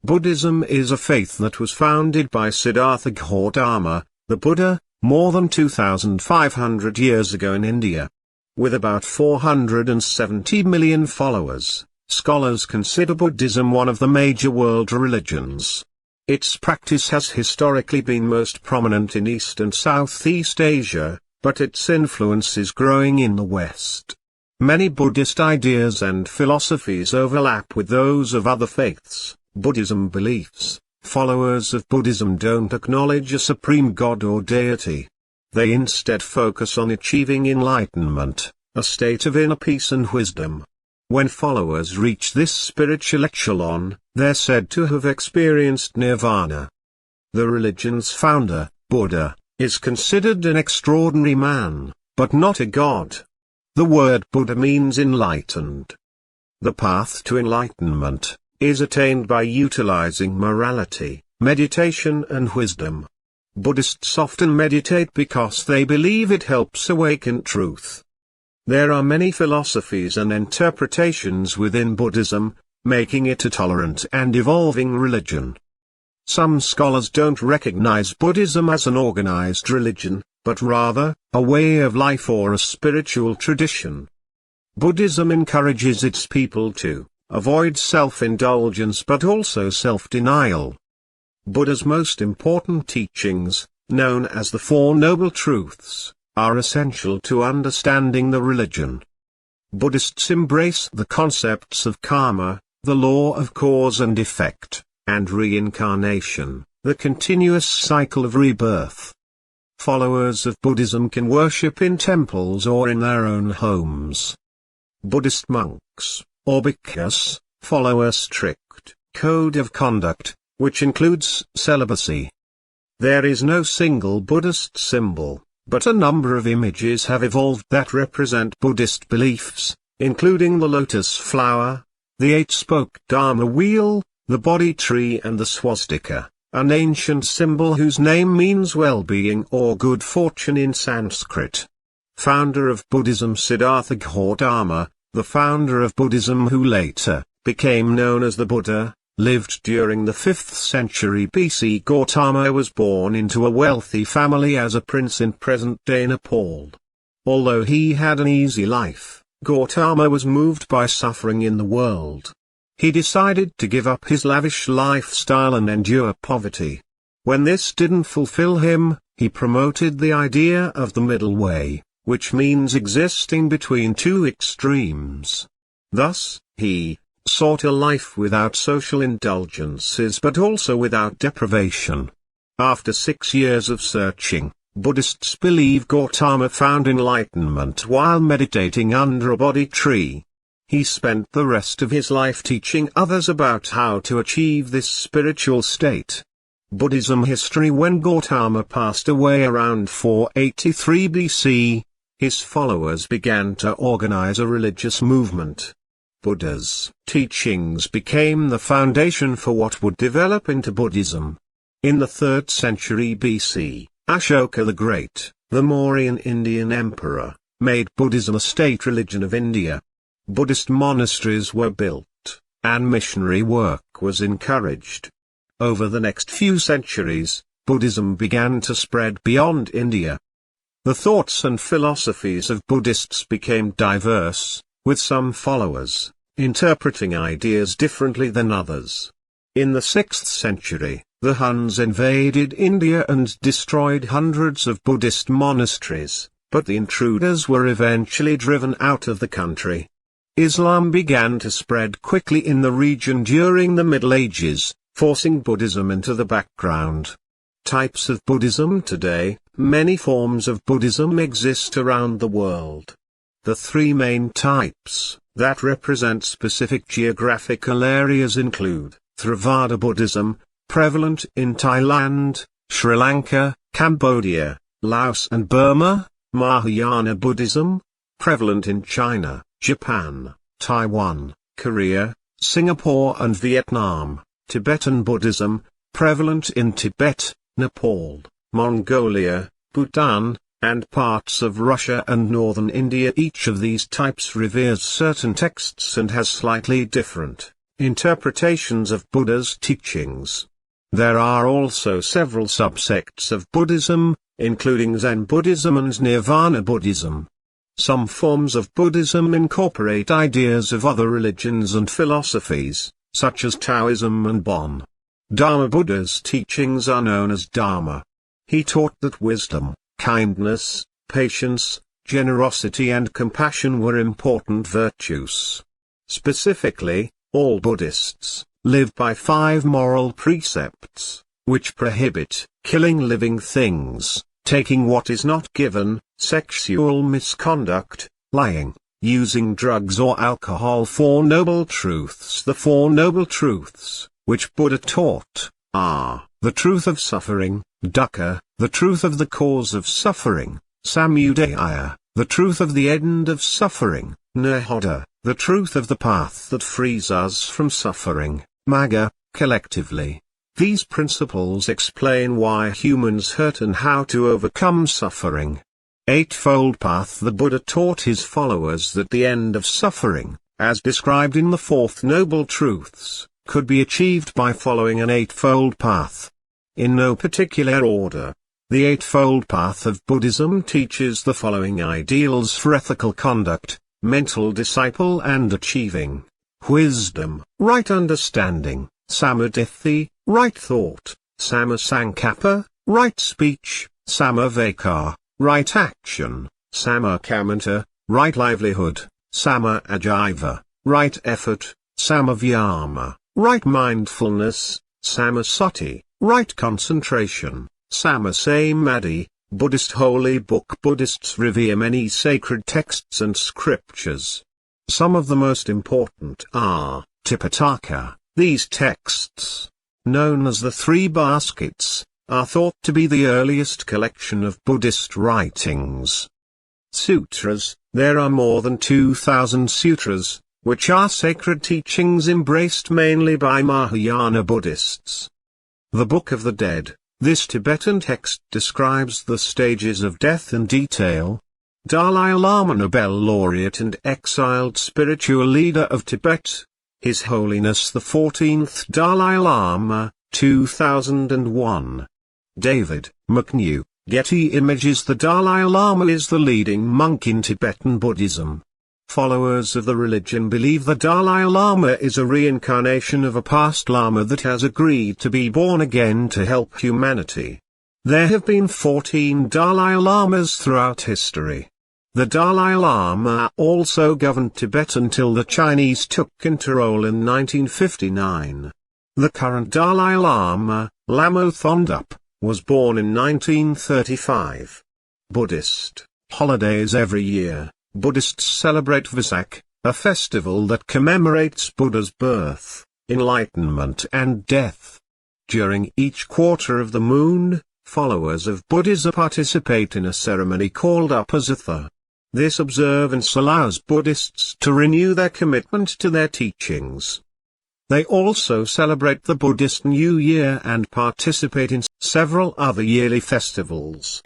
Buddhism is a faith that was founded by Siddhartha Gautama, the Buddha, more than 2,500 years ago in India. With about 470 million followers, scholars consider Buddhism one of the major world religions. Its practice has historically been most prominent in East and Southeast Asia, but its influence is growing in the West. Many Buddhist ideas and philosophies overlap with those of other faiths. Buddhism beliefs, followers of Buddhism don't acknowledge a supreme god or deity. They instead focus on achieving enlightenment, a state of inner peace and wisdom. When followers reach this spiritual echelon, they're said to have experienced nirvana. The religion's founder, Buddha, is considered an extraordinary man, but not a god. The word Buddha means enlightened. The path to enlightenment is attained by utilizing morality, meditation and wisdom. Buddhists often meditate because they believe it helps awaken truth. There are many philosophies and interpretations within Buddhism, making it a tolerant and evolving religion. Some scholars don't recognize Buddhism as an organized religion, but rather, a way of life or a spiritual tradition. Buddhism encourages its people to avoid self-indulgence but also self-denial. Buddha's most important teachings, known as the Four Noble Truths, are essential to understanding the religion. Buddhists embrace the concepts of karma, the law of cause and effect, and reincarnation, the continuous cycle of rebirth. Followers of Buddhism can worship in temples or in their own homes. Buddhist monks, or bhikkhus, follow a strict code of conduct, which includes celibacy. There is no single Buddhist symbol, but a number of images have evolved that represent Buddhist beliefs, including the lotus flower, the eight-spoked Dharma wheel, the Bodhi tree and the swastika, an ancient symbol whose name means well-being or good fortune in Sanskrit. Founder of Buddhism Siddhartha Gautama, the founder of Buddhism who later became known as the Buddha, lived during the 5th century BC. Gautama was born into a wealthy family as a prince in present-day Nepal. Although he had an easy life, Gautama was moved by suffering in the world. He decided to give up his lavish lifestyle and endure poverty. When this didn't fulfill him, he promoted the idea of the middle way, which means existing between two extremes. Thus, he sought a life without social indulgences but also without deprivation. After 6 years of searching, Buddhists believe Gautama found enlightenment while meditating under a Bodhi tree. He spent the rest of his life teaching others about how to achieve this spiritual state. Buddhism history. When Gautama passed away around 483 BC, his followers began to organize a religious movement. Buddha's teachings became the foundation for what would develop into Buddhism. In the 3rd century BC, Ashoka the Great, the Mauryan Indian emperor, made Buddhism a state religion of India. Buddhist monasteries were built, and missionary work was encouraged. Over the next few centuries, Buddhism began to spread beyond India. The thoughts and philosophies of Buddhists became diverse, with some followers interpreting ideas differently than others. In the 6th century, the Huns invaded India and destroyed hundreds of Buddhist monasteries, but the intruders were eventually driven out of the country. Islam began to spread quickly in the region during the Middle Ages, forcing Buddhism into the background. Types of Buddhism today. Many forms of Buddhism exist around the world. The 3 main types that represent specific geographical areas include Theravada Buddhism, prevalent in Thailand, Sri Lanka, Cambodia, Laos and Burma; Mahayana Buddhism, prevalent in China, Japan, Taiwan, Korea, Singapore and Vietnam; Tibetan Buddhism, prevalent in Tibet, Nepal, Mongolia, Bhutan, and parts of Russia and northern India. Each of these types reveres certain texts and has slightly different Interpretations of Buddha's teachings. There are also several subsects of Buddhism, including Zen Buddhism and Nirvana Buddhism. Some forms of Buddhism incorporate ideas of other religions and philosophies, such as Taoism and Bon. Dharma Buddha's teachings are known as Dharma. He taught that wisdom, kindness, patience, generosity and compassion were important virtues. Specifically, all Buddhists live by 5 moral precepts, which prohibit killing living things, taking what is not given, sexual misconduct, lying, using drugs or alcohol. 4 Noble Truths. The 4 Noble Truths, which Buddha taught, are the truth of suffering, dukkha, the truth of the cause of suffering, samudaya, the truth of the end of suffering, nirodha, the truth of the path that frees us from suffering, magga. Collectively, these principles explain why humans hurt and how to overcome suffering. Eightfold Path. The Buddha taught his followers that the end of suffering, as described in the 4th Noble Truths, could be achieved by following an eightfold path. In no particular order. The Eightfold Path of Buddhism teaches the following ideals for ethical conduct: mental disciple and achieving wisdom, right understanding; samadhi, right thought; samasankappa, right speech; samaveka, right action; samakamanta, right livelihood; samajiva, right effort; samavyama, right mindfulness; samasati, right concentration; samasamadhi. Buddhist Holy Book. Buddhists revere many sacred texts and scriptures. Some of the most important are Tipitaka. These texts, known as the 3 baskets, are thought to be the earliest collection of Buddhist writings. Sutras. There are more than 2,000 sutras, which are sacred teachings embraced mainly by Mahayana Buddhists. The Book of the Dead. This Tibetan text describes the stages of death in detail. Dalai Lama, Nobel laureate and exiled spiritual leader of Tibet. His Holiness the 14th Dalai Lama, 2001. David McNew, Getty Images. The Dalai Lama is the leading monk in Tibetan Buddhism. Followers of the religion believe the Dalai Lama is a reincarnation of a past Lama that has agreed to be born again to help humanity. There have been 14 Dalai Lamas throughout history. The Dalai Lama also governed Tibet until the Chinese took control in 1959. The current Dalai Lama, Lama Thondup, was born in 1935. Buddhist holidays. Every year, Buddhists celebrate Vesak, a festival that commemorates Buddha's birth, enlightenment and death. During each quarter of the moon, followers of Buddhism participate in a ceremony called Upasatha. This observance allows Buddhists to renew their commitment to their teachings. They also celebrate the Buddhist New Year and participate in several other yearly festivals.